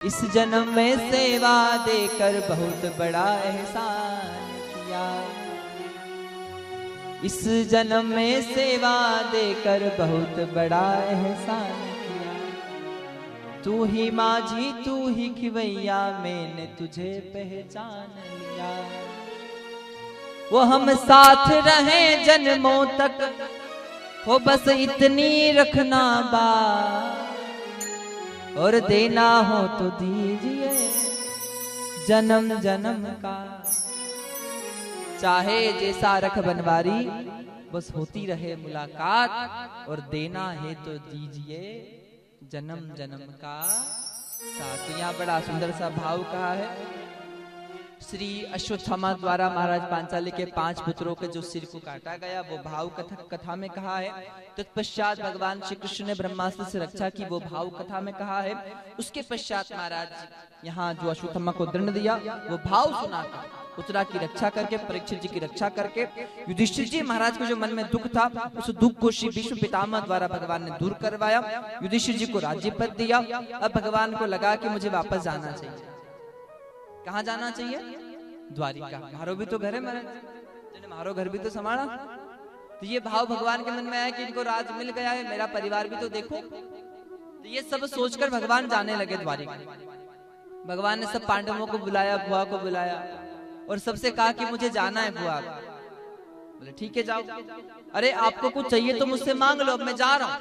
इस जन्म में सेवा देकर बहुत बड़ा एहसान किया। इस जन्म में सेवा देकर बहुत बड़ा एहसान किया। तू ही माझी तू ही खिवैया, मैंने तुझे पहचान लिया। वो हम साथ रहे जन्मों तक, हो बस इतनी रखना बात, और देना हो तो दीजिए जन्म जन्म का। चाहे जैसा रख बनवारी, बस होती रहे मुलाकात, और देना है तो दीजिए जन्म जन्म का साथ। यहाँ बड़ा सुंदर सा भाव कहा है। श्री अश्वत्थामा द्वारा महाराज पांचाली के 5 पुत्रों के जो सिर को काटा गया, वो भाव कथा में कहा है। तत्पश्चात भगवान श्री कृष्ण ने ब्रह्मास्त्र से रक्षा की, वो भाव कथा में कहा है। उसके पश्चात महाराज यहाँ जो अश्वत्थामा को दंड दिया, वो भाव सुनाकर उत्तरा की रक्षा करके, परीक्षित जी की रक्षा करके, युधिष्ठिर जी महाराज को जो मन में दुख था, उस दुख को श्री भीष्म पितामह द्वारा भगवान ने दूर करवाया। युधिष्ठिर जी को राज्य पद दिया। अब भगवान को लगा कि मुझे वापस जाना चाहिए। कहाँ जाना चाहिए? द्वारिका। मारो भी तो घर है महाराज, मारो घर भी तो संभाला। तो ये भाव भगवान के मन में आया कि इनको राज मिल गया है, मेरा परिवार भी तो देखो। तो ये सब सोचकर भगवान जाने लगे द्वारिका। भगवान ने सब पांडवों को बुलाया, बुआ को बुलाया, और सबसे कहा कि मुझे जाना है बुआ। बोले ठीक है जाओ। अरे आपको कुछ चाहिए तो मुझसे मांग लो, अब मैं जा रहा हूं।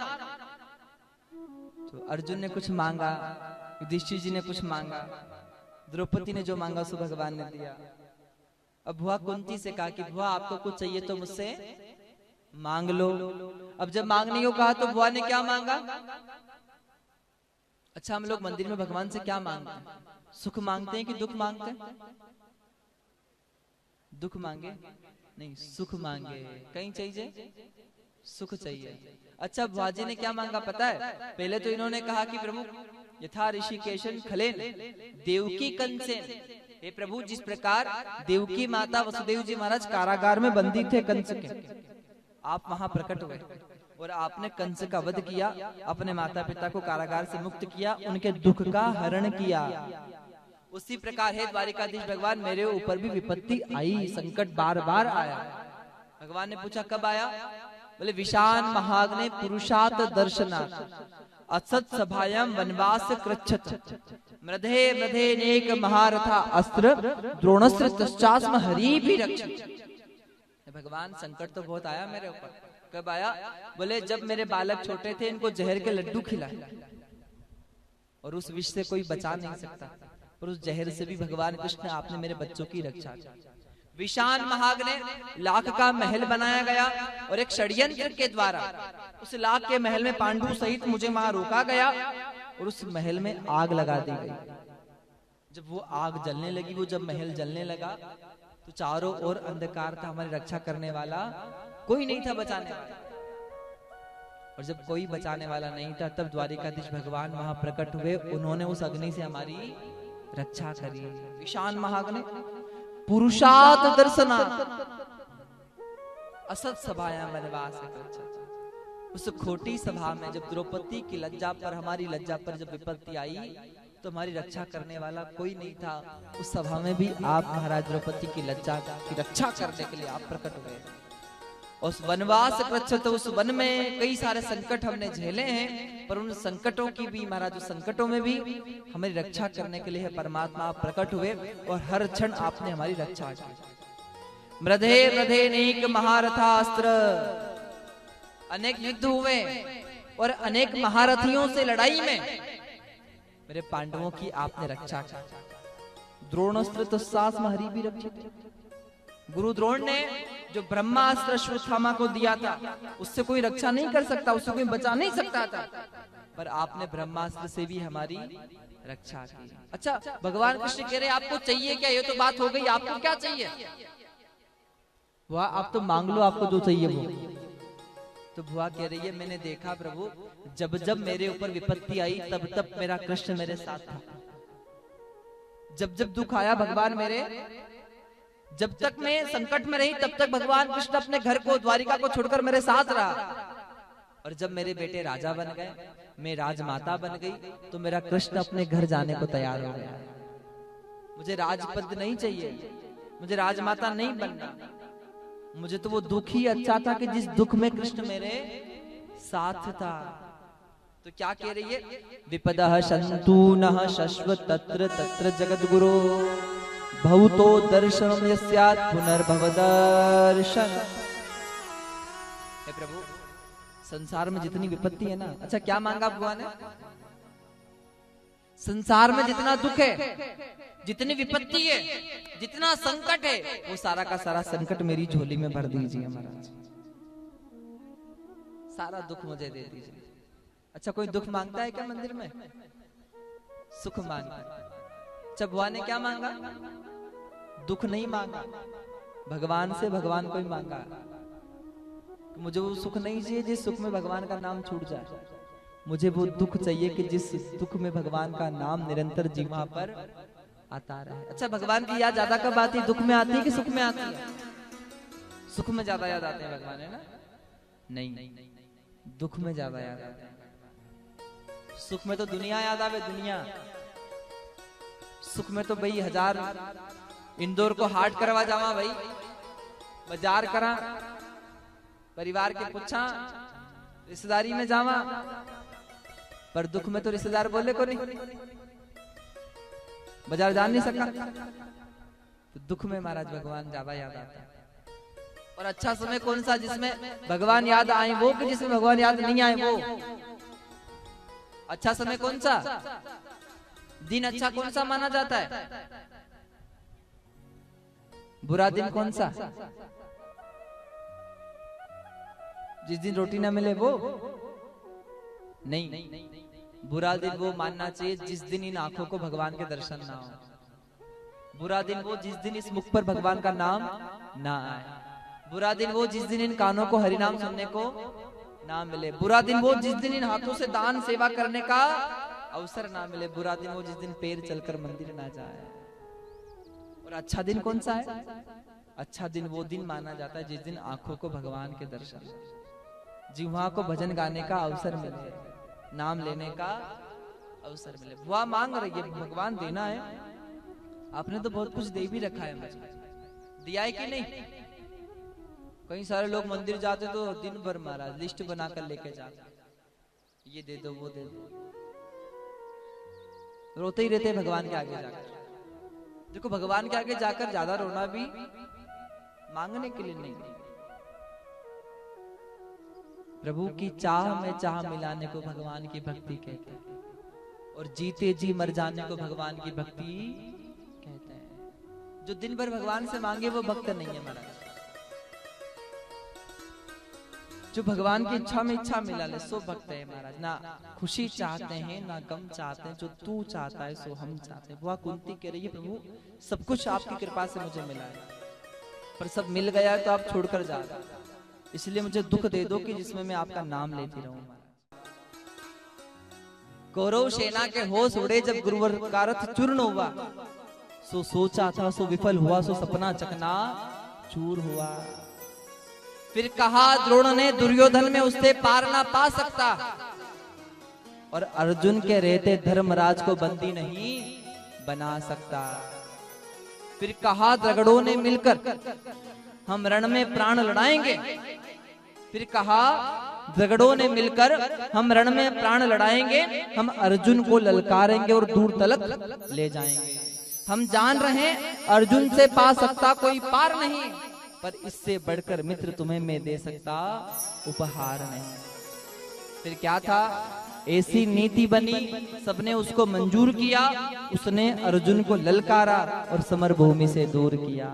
तो अर्जुन ने कुछ मांगा, युधिष्ठिर जी ने कुछ मांगा, द्रौपदी ने जो मांगा सो भगवान ने दिया। अब बुआ कुंती से कहा कि बुआ आपको कुछ चाहिए तो मुझसे मांग लो। अब जब मांगने को कहा तो बुआ ने क्या मांगा? अच्छा, हम लोग मंदिर में भगवान से क्या मांगते हैं? सुख मांगते हैं कि दुख मांगते हैं? दुख मांगे नहीं, सुख मांगे। कहीं चाहिए सुख चाहिए। अच्छा, बुआ जी ने क्या मांगा पता है? पहले तो इन्होंने कहा कि प्रभु यथा ऋषिकेशन खलेन देवकी कंसेन, हे प्रभु जिस प्रकार देवकी माता वसुदेव जी महाराज कारागार में बंदी थे कंस के, आप वहां प्रकट हुए और आपने कंस का वध किया, अपने माता पिता को कारागार से मुक्त किया, उनके दुख का हरण किया। उसी प्रकार है द्वारिकाधीश भगवान, मेरे ऊपर भी विपत्ति आई, संकट बार बार आया। भगवान ने पूछा कब आया? बोले विशान महाग्ने पुरुषात दर्शनात् असत सभायाम वनवास कृच्छत मृधे मृधे नेक महारथा अस्त्र द्रोणस्त्र तश्चास्म हरि भी रक्षित। भगवान संकट तो बहुत आया मेरे ऊपर। कब आया? बोले जब मेरे बालक छोटे थे, इनको जहर के लड्डू खिलाए, और उस विष से कोई बचा नहीं सकता, पर उस जहर से भी भगवान कृष्ण आपने मेरे बच्चों की रक्षा की। विशान महाग्ने, लाख का महल बनाया गया, और एक षड्यंत्र के द्वारा उस लाख के महल में पांडु सहित मुझे वहां रोका गया, और उस महल में आग लगा दी गई। जब वो आग जलने लगी, वो जब महल जलने लगा, तो चारों ओर अंधकार था, हमारी रक्षा करने वाला कोई नहीं था, बचाने वाला। और जब कोई बचाने वाला नहीं था, तब द्वारिकाधीश भगवान वहां प्रकट हुए, उन्होंने उस अग्नि से हमारी रक्षा करी। विशान महाग्नि पुरुषात दर्शना असत सभायां वनवास कृच्छत। उस खोटी सभा में जब द्रौपदी की लज्जा पर, हमारी लज्जा पर जब विपत्ति आई, तो हमारी रक्षा करने वाला कोई नहीं था। उस सभा में भी आप महाराज द्रौपदी की लज्जा की रक्षा करने के लिए आप प्रकट हुए। उस वनवास कृच्छत, उस वन में कई सारे संकट हमने झेले हैं, पर उन संकटों की भी महाराज, उस संकटों में भी हमारी रक्षा करने के लिए परमात्मा आप प्रकट हुए, और हर क्षण आपने हमारी रक्षा की। मृधे मृधे नेक महारथास्त्र, अनेक युद्ध हुए, और अनेक महारथियों से लड़ाई में मेरे पांडवों की आपने रक्षा की। द्रोणास्त्र तस्सास्म हरि भी रक्षित। गुरु द्रोण ने जो ब्रह्मास्त्र अश्वत्थामा को दिया था, उससे कोई रक्षा नहीं कर सकता, उससे कोई बचा नहीं सकता था, पर आपने ब्रह्मास्त्र से भी हमारी रक्षा की। अच्छा, भगवान कृष्ण कह रहे आपको चाहिए क्या? ये तो बात हो गई, आपको क्या चाहिए? वह आप तो मांग लो, आपको जो चाहिए वो। तो बुआ कह रही है मैंने देखा प्रभु, जब जब मेरे ऊपर विपत्ति आई, तब तब मेरा कृष्ण मेरे साथ था। जब जब दुख आया भगवान मेरे, जब तक मैं संकट में रही, तब तक भगवान कृष्ण अपने घर को, द्वारिका को छोड़कर मेरे साथ रहा। और जब मेरे बेटे राजा बन गए, मैं राजमाता बन गई तो मेरा कृष्ण अपने घर जाने को तैयार हो गया। मुझे राजपद नहीं चाहिए, मुझे राजमाता नहीं बनना, मुझे तो वो दुख ही अच्छा था कि जिस दुख में कृष्ण मेरे साथ था। तो क्या कह रही है, विपदः शन्तु नः शश्व तत्र तत्र जगद्गुरो भवतो दर्शनम यस्यात् पुनर्भवदर्शन। हे प्रभु, संसार में जितनी विपत्ति है ना, अच्छा क्या मांगा भगवान ने? संसार में जितना दुख है, जितनी विपत्ति है, जितना संकट है, वो सारा का सारा संकट मेरी झोली में भर दीजिए महाराज, सारा दुख मुझे दे दीजिए। अच्छा कोई दुख मांगता है क्या मंदिर में? सुख मांगता है। अच्छा भगवान ने क्या मांगा? दुख नहीं मांगा, भगवान से भगवान को ही मांगा। मुझे वो सुख नहीं चाहिए जिस सुख में भगवान का नाम छूट जाए, मुझे वो दुख चाहिए कि जिस दुख में भगवान का नाम निरंतर जीवा पर आता रहे। अच्छा भगवान की याद ज्यादा कब आती है, दुख में आती है कि सुख में आती है? सुख में ज्यादा याद आते हैं भगवान, है ना? नहीं, दुख में ज्यादा याद आते हैं। सुख में तो दुनिया याद आवे, दुनिया। सुख में तो भाई हजार इंदौर को हाट करवा जावा, भाई बाजार करा, परिवार के पूछा, रिश्तेदारी में जावा, पर दुख में तो रिश्तेदार बोले को नहीं, बाजार जान नहीं सका। तो दुख में महाराज भगवान ज्यादा याद आता है। और अच्छा समय कौन सा जिसमें भगवान याद आए वो, कि जिसमें भगवान याद नहीं आए वो? अच्छा समय कौन सा, दिन अच्छा कौन सा माना जाता है? बुरा दिन कौन सा? जिस दिन रोटी ना मिले वो नहीं, बुरा दिन वो मानना चाहिए जिस दिन इन आंखों को भगवान के दर्शन ना हो। बुरा दिन वो जिस दिन इस मुख पर भगवान का नाम ना आए। बुरा दिन वो जिस दिन इन कानों को हरिनाम सुनने को ना मिले। बुरा दिन वो जिस दिन इन हाथों से दान सेवा करने का अवसर ना मिले। बुरा दिन वो जिस दिन पैर चलकर मंदिर ना जाए। और अच्छा दिन कौन सा है? अच्छा दिन वो दिन माना जाता है जिस दिन आंखों को भगवान के दर्शन, जिह्वा को भजन गाने का अवसर मिले, नाम लेने का अवसर मिले। बुआ मांग रही है, भगवान देना है, आपने तो बहुत कुछ दे भी रखा है, मुझे दिया है कि नहीं? कई सारे लोग मंदिर जाते तो दिन भर महाराज लिस्ट बनाकर लेके जाते, ये दे दो वो दे दो, रोते ही रहते भगवान के आगे जाकर। देखो भगवान के आगे जाकर ज्यादा रोना भी मांगने के लिए नहीं, प्रभु की चाह में चाह मिलाने को भगवान की भक्ति कहते हैं, और जीते जी मर जाने को भगवान की भक्ति कहते हैं। जो दिन भर भगवान से मांगे वो भक्त नहीं है महाराज। जो भगवान की इच्छा में इच्छा मिला ले सो भक्त है महाराज। ना खुशी चाहते हैं ना गम चाहते हैं, जो तू चाहता है सो हम चाहते हैं। वह कुंती कह रही है, प्रभु सब कुछ आपकी कृपा से मुझे मिला है, पर सब मिल गया है तो आप छोड़कर जा रहे, इसलिए मुझे दुख दे दो कि जिसमें मैं आपका नाम लेती रहूं। कौरव सेना के होश उड़े जब गुरुवर का रथ चूर्ण हुआ, सो सोचा था सो विफल हुआ, सो सपना चकना चूर हुआ। फिर कहा द्रोण ने दुर्योधन में उससे पार ना पा सकता, और अर्जुन के रहते धर्मराज को बंदी नहीं बना सकता। फिर कहा द्रगड़ों ने मिलकर हम रण में प्राण लड़ाएंगे। फिर कहा द्रगड़ों ने मिलकर हम रण में प्राण लड़ाएंगे, हम अर्जुन को ललकारेंगे और दूर तलक ले जाएंगे। हम जान रहे अर्जुन से पा सकता कोई पार नहीं, पर इससे बढ़कर मित्र तुम्हें मैं दे सकता उपहार नहीं। फिर क्या था, ऐसी नीति बनी, सबने उसको मंजूर किया। उसने अर्जुन को ललकारा और समर भूमि से दूर किया।